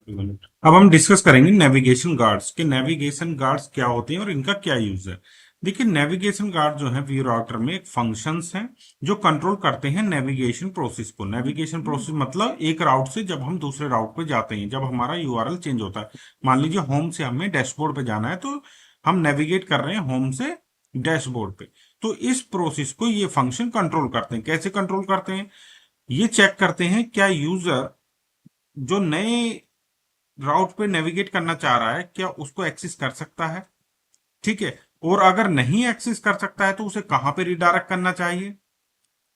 अब हम डिस्कस करेंगे नेविगेशन गार्ड्स के नेविगेशन गार्ड्स क्या होते हैं और इनका क्या यूज है। देखिए, नेविगेशन गार्ड जो है व्यू राउटर में एक फंक्शंस हैं जो कंट्रोल करते हैं नेविगेशन प्रोसेस को। नेविगेशन प्रोसेस मतलब एक राउट से जब हम दूसरे राउट पे जाते हैं, जब हमारा यूआरएल चेंज होता है। मान लीजिए होम से हमें डैशबोर्ड पे जाना है, तो हम नेविगेट कर रहे हैं होम से डैशबोर्ड पे। तो इस प्रोसेस को ये फंक्शन कंट्रोल करते हैं। कैसे कंट्रोल करते हैं? ये चेक करते हैं क्या यूजर जो नए राउट पे नेविगेट करना चाह रहा है क्या उसको एक्सेस कर सकता है। ठीक है। और अगर नहीं एक्सेस कर सकता है तो उसे कहां पे रिडायरेक्ट करना चाहिए।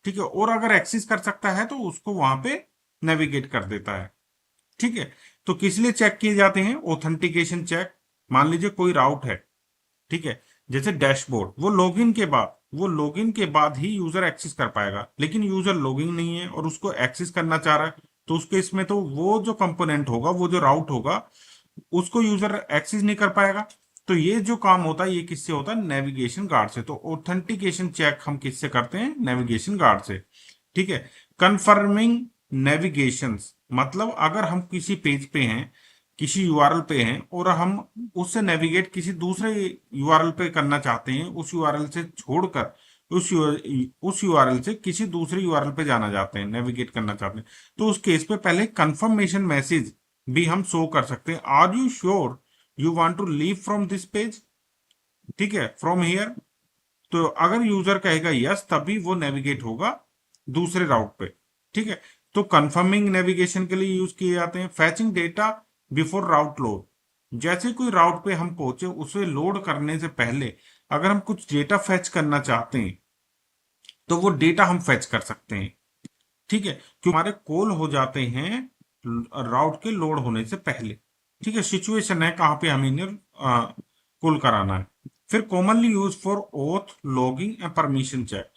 ठीक है। और अगर एक्सेस कर सकता है तो उसको वहां पे नेविगेट कर देता है। ठीक है। तो किस लिए चेक किए जाते हैं? Authentication check. मान लीजिए कोई राउट है, ठीक है, जैसे डैशबोर्ड, वो लॉगिन के बाद ही यूजर एक्सेस कर पाएगा। लेकिन यूजर लॉगिन नहीं है और उसको एक्सेस करना चाह रहा है, तो उसके इसमें तो वो जो कंपोनेंट होगा, वो जो राउट होगा, उसको यूजर एक्सेस नहीं कर पाएगा। तो ये जो काम होता है ये किससे होता है? नेविगेशन गार्ड से। तो ऑथेंटिकेशन चेक हम किससे करते हैं? नेविगेशन गार्ड से। ठीक है। कंफर्मिंग नेविगेशन मतलब अगर हम किसी पेज पे हैं, किसी यूआरएल पे हैं और हम उससे नेविगेट किसी दूसरे यूआरएल पे करना चाहते हैं, उस यूआरएल से छोड़कर उस यूआरएल से किसी दूसरे यूआरएल पे जाना चाहते हैं, नेविगेट करना चाहते हैं, तो उस केस पे पहले कंफर्मेशन मैसेज भी हम शो कर सकते हैं। Are you sure you want to leave from this page? ठीक है, फ्रॉम हियर। तो अगर यूजर कहेगा यस, तभी वो नेविगेट होगा दूसरे राउट पे। ठीक है। तो कंफर्मिंग नेविगेशन के लिए यूज किए जाते हैं। फैचिंग डेटा बिफोर राउट लोड। जैसे कोई राउट पे हम पहुंचे, उसे लोड करने से पहले अगर हम कुछ डेटा फैच करना चाहते हैं तो वो डेटा हम फैच कर सकते हैं। ठीक है, क्योंकि हमारे कॉल हो जाते हैं राउट के लोड होने से पहले। ठीक है, सिचुएशन है कहां पे हमें इन्हें कॉल कराना है। फिर commonly use for auth logging and permission check.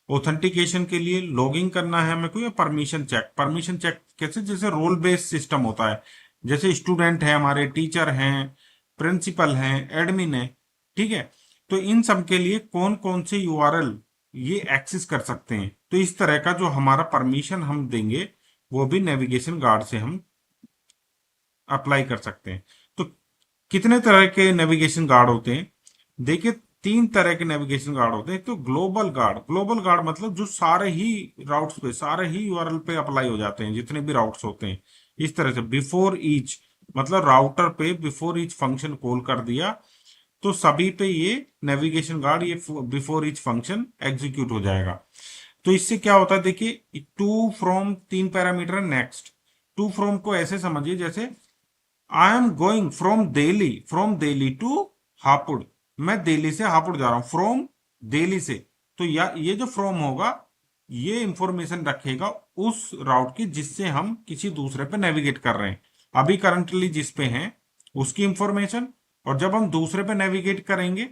Authentication के लिए लॉगिंग करना है हमें कोई, परमिशन चेक। परमिशन चेक कैसे? जैसे रोल बेस्ड सिस्टम होता है, जैसे स्टूडेंट है, हमारे टीचर हैं, प्रिंसिपल हैं, एडमिन है। ठीक है। तो इन सब के लिए कौन कौन से यूआरएल ये एक्सेस कर सकते हैं, तो इस तरह का जो हमारा परमिशन हम देंगे वो भी नेविगेशन गार्ड से हम अप्लाई कर सकते हैं। तो कितने तरह के नेविगेशन गार्ड होते हैं? देखिए, तीन तरह के नेविगेशन गार्ड होते हैं। एक तो ग्लोबल गार्ड। ग्लोबल गार्ड मतलब जो सारे ही राउट्स पे, सारे ही यूआरएल पे अप्लाई हो जाते हैं, जितने भी राउट्स होते हैं। इस तरह से बिफोर ईच मतलब राउटर पे बिफोर ईच फंक्शन कॉल कर दिया तो सभी पे ये नेविगेशन गार्ड, ये बिफोर ईच फंक्शन एग्जीक्यूट हो जाएगा। तो इससे क्या होता है? देखिए, टू फ्रॉम तीन पैरामीटर नेक्स्ट। टू फ्रॉम को ऐसे समझिए जैसे I am going from Delhi to Hapur. मैं दिल्ली से हापुड़ जा रहा हूं, फ्रॉम दिल्ली से। तो या ये जो फ्रॉम होगा ये इंफॉर्मेशन रखेगा उस राउट की जिससे हम किसी दूसरे पे नेविगेट कर रहे हैं। अभी करंटली जिस पे हैं उसकी इंफॉर्मेशन, और जब हम दूसरे पे नेविगेट करेंगे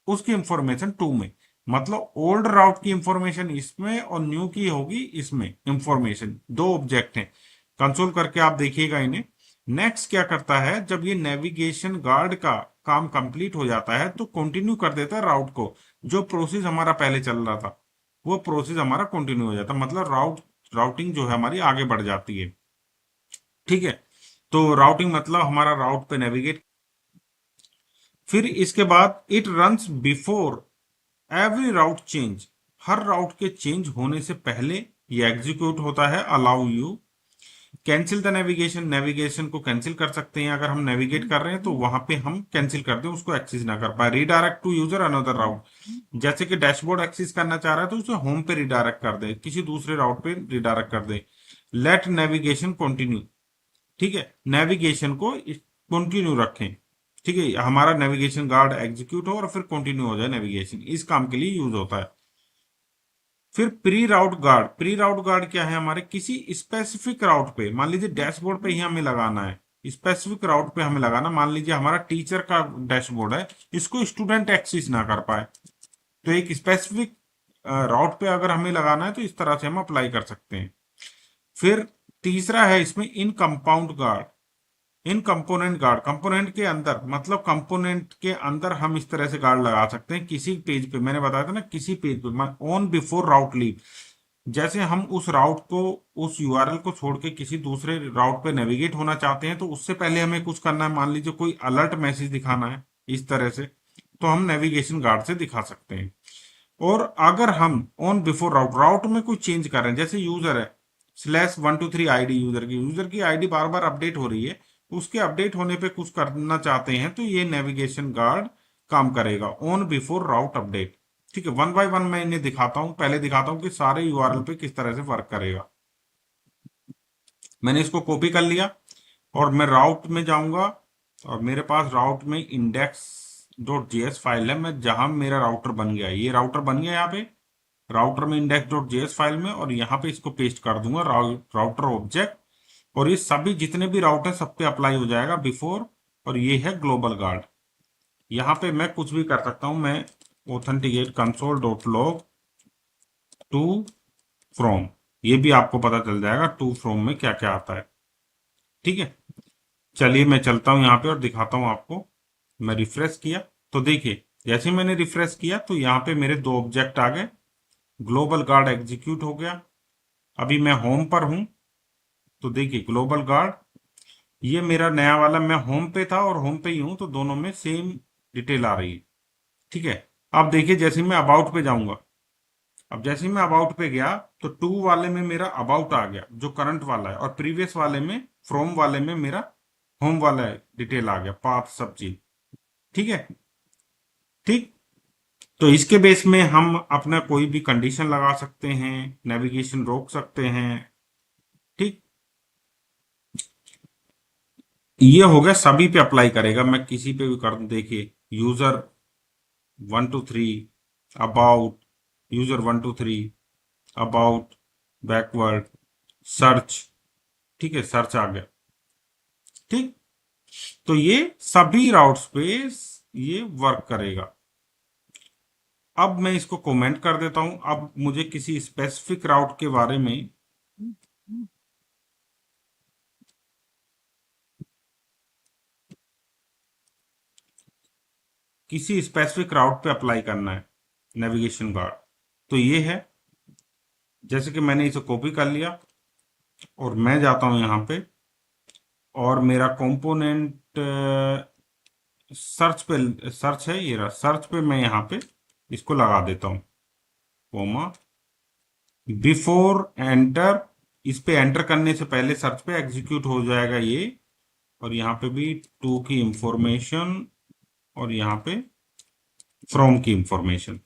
उसकी इंफॉर्मेशन टू में। मतलब ओल्ड राउट की इंफॉर्मेशन इसमें और न्यू की होगी इसमें इंफॉर्मेशन। दो ऑब्जेक्ट हैं, कंसोल करके आप देखिएगा इन्हें। नेक्स्ट क्या करता है? जब ये नेविगेशन गार्ड का काम कंप्लीट हो जाता है तो कंटिन्यू कर देता है राउट को। जो प्रोसेस हमारा पहले चल रहा था वो प्रोसेस हमारा कंटिन्यू हो जाता है, मतलब राउटिंग जो है हमारी आगे बढ़ जाती है। ठीक है। तो राउटिंग मतलब हमारा राउट पे नेविगेट। फिर इसके बाद it runs before every route change. हर राउट के चेंज होने से पहले ये एग्जीक्यूट होता है। Allow you cancel the navigation. Navigation को कैंसिल कर सकते हैं, अगर हम नेविगेट कर रहे हैं तो वहां पे हम कैंसिल कर दें, उसको एक्सेस ना कर पाए। रिडायरेक्ट टू यूजर अनदर राउट। जैसे कि डैशबोर्ड एक्सेस करना चाह रहा है तो उसे होम पे रिडायरेक्ट कर दे, किसी दूसरे राउट पे रिडायरेक्ट कर दे। Late navigation continue. ठीक है, नेविगेशन को कंटिन्यू रखें। ठीक है, हमारा नेविगेशन गार्ड एग्जीक्यूट हो और फिर कंटिन्यू हो जाए नेविगेशन, इस काम के लिए यूज होता है। फिर प्री राउट गार्ड। प्री राउट गार्ड क्या है? हमारे किसी स्पेसिफिक राउट पे, मान लीजिए डैशबोर्ड पे ही हमें लगाना है, स्पेसिफिक राउट पे हमें लगाना। मान लीजिए हमारा टीचर का डैशबोर्ड है, इसको स्टूडेंट एक्सेस ना कर पाए, तो एक स्पेसिफिक राउट पे अगर हमें लगाना है तो इस तरह से हम अप्लाई कर सकते हैं। फिर तीसरा है इसमें इन कंपाउंड गार्ड। इन कंपोनेंट गार्ड, कंपोनेंट के अंदर मतलब कंपोनेंट के अंदर हम इस तरह से गार्ड लगा सकते हैं किसी पेज पे। मैंने बताया था ना, किसी पेज पे ऑन बिफोर राउट लीव। जैसे हम उस राउट को, उस यूआरएल को छोड़ के किसी दूसरे राउट पे नेविगेट होना चाहते हैं, तो उससे पहले हमें कुछ करना है। मान लीजिए कोई अलर्ट मैसेज दिखाना है इस तरह से, तो हम नेविगेशन गार्ड से दिखा सकते हैं। और अगर हम ऑन बिफोर राउट, राउट में कोई चेंज कर रहे हैं, जैसे यूजर है /123 आईडी, यूजर की आईडी बार बार अपडेट हो रही है, उसके अपडेट होने पे कुछ करना चाहते हैं, तो ये नेविगेशन गार्ड काम करेगा ऑन बिफोर राउट अपडेट। ठीक है, वन बाय वन मैं इन्हें दिखाता हूं। पहले दिखाता हूं कि सारे यूआरएल पे किस तरह से वर्क करेगा। मैंने इसको कॉपी कर लिया और मैं राउट में जाऊंगा, और मेरे पास राउट में index.js फाइल है। मैं जहां मेरा राउटर बन गया, ये राउटर बन गया यहाँ पे, राउटर में index.js फाइल में, और यहाँ पे इसको पेस्ट कर दूंगा राउटर ऑब्जेक्ट, और ये सभी जितने भी राउट है सब पे अप्लाई हो जाएगा बिफोर। और ये है ग्लोबल गार्ड। यहाँ पे मैं कुछ भी कर सकता हूँ। मैं ऑथेंटिकेट console.log टू फ्रॉम, ये भी आपको पता चल जाएगा टू फ्रॉम में क्या क्या आता है। ठीक है, चलिए मैं चलता हूं यहाँ पे और दिखाता हूं आपको। मैं रिफ्रेश किया तो देखिए, जैसे ही मैंने रिफ्रेश किया तो यहाँ पे मेरे दो ऑब्जेक्ट आ गए, ग्लोबल गार्ड एग्जीक्यूट हो गया। अभी मैं होम पर हूं, तो देखिए ग्लोबल गार्ड, ये मेरा नया वाला, मैं होम पे था और होम पे ही हूं, तो दोनों में सेम डिटेल आ रही है। ठीक है, अब देखिए जैसे मैं अबाउट पे जाऊंगा, अब जैसे ही मैं अबाउट पे गया तो टू वाले में मेरा अबाउट आ गया जो करंट वाला है, और प्रीवियस वाले में, फ्रॉम वाले में मेरा होम वाला डिटेल आ गया, पाथ सब चीज। ठीक है, ठीक। तो इसके बेस में हम अपना कोई भी कंडीशन लगा सकते हैं, नेविगेशन रोक सकते हैं। ठीक, ये हो गया, सभी पे अप्लाई करेगा, मैं किसी पे भी कर दूं। देखिए user 123 about, user 123 about, backward, search. ठीक है, सर्च आ गया। ठीक, तो ये सभी राउट्स पे ये वर्क करेगा। अब मैं इसको कमेंट कर देता हूं। अब मुझे किसी स्पेसिफिक राउट के बारे में, किसी स्पेसिफिक राउट पे अप्लाई करना है नेविगेशन गार्ड, तो ये है। जैसे कि मैंने इसे कॉपी कर लिया और मैं जाता हूं यहाँ पे, और मेरा कंपोनेंट सर्च पे, सर्च है ये रहा, सर्च पे मैं यहाँ पे इसको लगा देता हूँ, कोमा बिफोर एंटर। इस पे एंटर करने से पहले सर्च पे एग्जीक्यूट हो जाएगा ये, और यहाँ पे भी टू की इंफॉर्मेशन, और यहाँ पे फ्रॉम की इंफॉर्मेशन।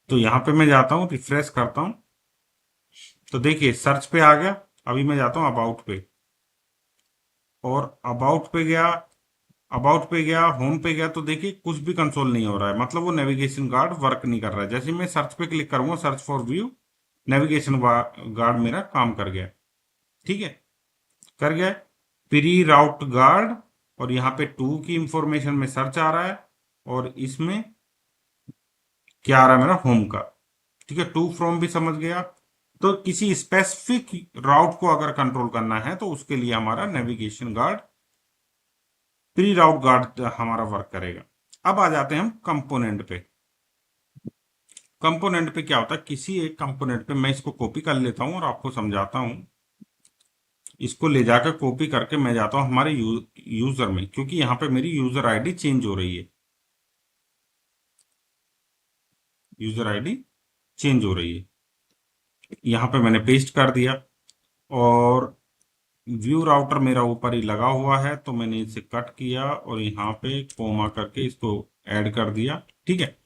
तो यहाँ पे मैं जाता हूँ, रिफ्रेश करता हूँ, तो देखिए सर्च पे आ गया। अभी मैं जाता हूँ अबाउट पे, और अबाउट पे गया, अबाउट पे गया, होम पे गया, तो देखिए कुछ भी कंसोल नहीं हो रहा है, मतलब वो नेविगेशन गार्ड वर्क नहीं कर रहा है। जैसे मैं सर्च पे क्लिक करूंगा, search for view, navigation guard मेरा काम कर गया। ठीक है, कर गया प्री राउट गार्ड, और यहाँ पे टू की इंफॉर्मेशन में सर्च आ रहा है, और इसमें क्या आ रहा है मेरा होम का। ठीक है, टू फ्रॉम भी समझ गया। तो किसी स्पेसिफिक राउट को अगर कंट्रोल करना है तो उसके लिए हमारा नेविगेशन गार्ड, प्री राउट गार्ड हमारा वर्क करेगा। अब आ जाते हैं हम कंपोनेंट पे। कंपोनेंट पे क्या होता है, किसी एक कंपोनेंट पे, मैं इसको कॉपी कर लेता हूं और आपको समझाता हूं। इसको ले जाकर कॉपी करके मैं जाता हूं हमारे यूजर में, क्योंकि यहाँ पे मेरी यूजर आईडी चेंज हो रही है, यूजर आईडी चेंज हो रही है। यहाँ पे मैंने पेस्ट कर दिया, और व्यू राउटर मेरा ऊपर ही लगा हुआ है, तो मैंने इसे कट किया और यहाँ पे कोमा करके इसको ऐड कर दिया। ठीक है,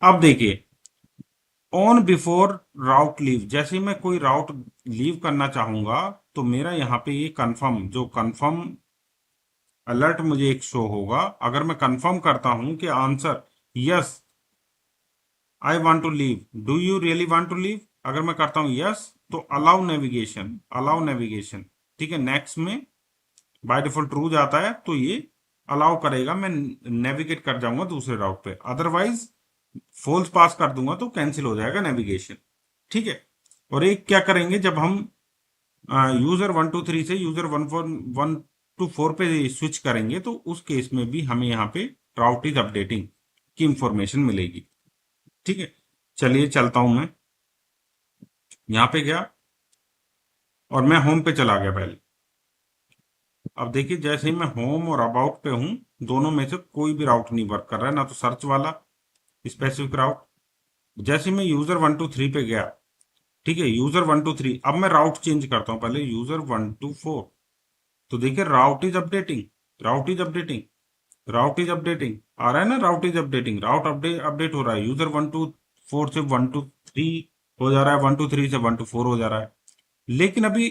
अब देखिए ऑन बिफोर राउट लीव, जैसे ही मैं कोई राउट लीव करना चाहूंगा, तो मेरा यहाँ पे ये कंफर्म, जो कंफर्म अलर्ट मुझे एक शो होगा। अगर मैं कंफर्म करता हूं कि answer yes, I want to leave, do you really want to leave, अगर मैं करता हूं यस, तो अलाउ नेविगेशन, अलाउ नेविगेशन। ठीक है, नेक्स्ट में बाय डिफॉल्ट ट्रू जाता है, तो ये अलाउ करेगा, मैं नेविगेट कर जाऊंगा दूसरे राउट पे। अदरवाइज फॉल्स पास कर दूंगा तो कैंसिल हो जाएगा नेविगेशन। ठीक है, और एक क्या करेंगे, जब हम यूजर 123 से यूजर 124 पे स्विच करेंगे, तो उस केस में भी हमें यहाँ पे राउट इज अपडेटिंग की इंफॉर्मेशन मिलेगी। ठीक है, चलिए चलता हूं मैं यहां पे गया और मैं होम पे चला गया पहले। अब देखिए जैसे ही मैं होम और अबाउट पे हूं, दोनों में से कोई भी राउट नहीं वर्क कर रहा है, ना तो सर्च वाला स्पेसिफिक राउट। जैसे ही मैं यूजर 1 2 3 पे गया, ठीक है, यूजर 1 2 3, अब मैं राउट चेंज करता हूं, पहले यूजर 1 2 4। तो देखिए route is updating, route is updating, route is updating आ रहा है ना, route is updating, route update update हो रहा है। यूजर 1 2 4 से 1 2 3 हो जा रहा है, 1 2 3 से 1 2 4 हो जा रहा है। लेकिन अभी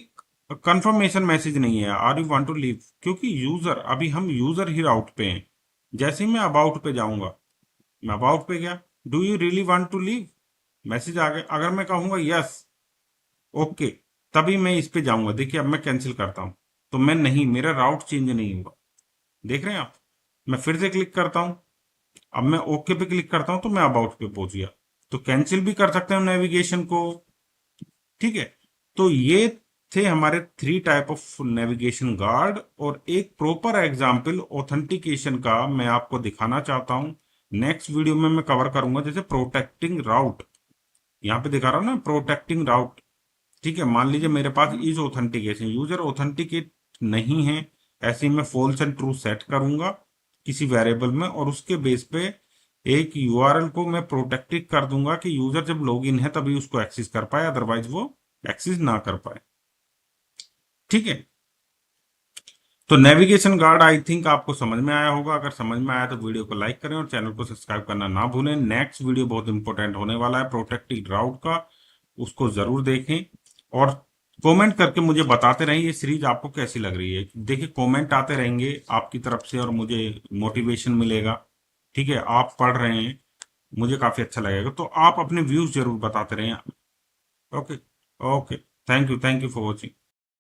कंफर्मेशन मैसेज नहीं है, are you want to leave, क्योंकि यूजर, अभी हम यूजर ही राउट पे हैं। जैसे ही मैं अबाउट पे जाऊंगा, मैं अबाउट पे गया, do you really want to leave, message आ गया। अगर मैं कहूंगा यस, ओके, तभी मैं इस पे जाऊंगा। देखिए अब मैं कैंसिल करता हूं, तो मैं नहीं, मेरा राउट चेंज नहीं हुआ। देख रहे हैं आप, मैं फिर से क्लिक करता हूं, अब मैं ओके पे क्लिक करता हूं तो मैं अबाउट पे पहुंच गया। तो कैंसिल भी कर सकते हैं नेविगेशन को, ठीक है। तो ये थे हमारे 3 टाइप ऑफ नेविगेशन गार्ड, और एक प्रॉपर एग्जाम्पल ऑथेंटिकेशन का मैं आपको दिखाना चाहता हूं। नेक्स्ट वीडियो में मैं कवर करूंगा, जैसे प्रोटेक्टिंग राउट, यहाँ पे दिखा रहा हूं ना, प्रोटेक्टिंग राउट। ठीक है, मान लीजिए मेरे पास इज ऑथेंटिकेशन, यूजर ऑथेंटिकेट नहीं है, ऐसे ही मैं फॉल्स एंड ट्रू सेट करूंगा किसी वेरिएबल में, और उसके बेस पे एक यूआरएल को मैं प्रोटेक्टेड कर दूंगा कि यूजर जब लॉगिन है तभी उसको एक्सेस कर पाए, अदरवाइज वो एक्सेस ना कर पाए। ठीक है, तो नेविगेशन गार्ड आई थिंक आपको समझ में आया होगा। अगर समझ में आया तो वीडियो को लाइक करें और चैनल को सब्सक्राइब करना ना भूलें। नेक्स्ट वीडियो बहुत इंपॉर्टेंट होने वाला है प्रोटेक्टेड राउट का, उसको जरूर देखें और कमेंट करके मुझे बताते रहें ये सीरीज आपको कैसी लग रही है। देखिए कमेंट आते रहेंगे आपकी तरफ से और मुझे मोटिवेशन मिलेगा। ठीक है, आप पढ़ रहे हैं, मुझे काफी अच्छा लगेगा, तो आप अपने व्यूज जरूर बताते रहें। Okay, okay, thank you for watching.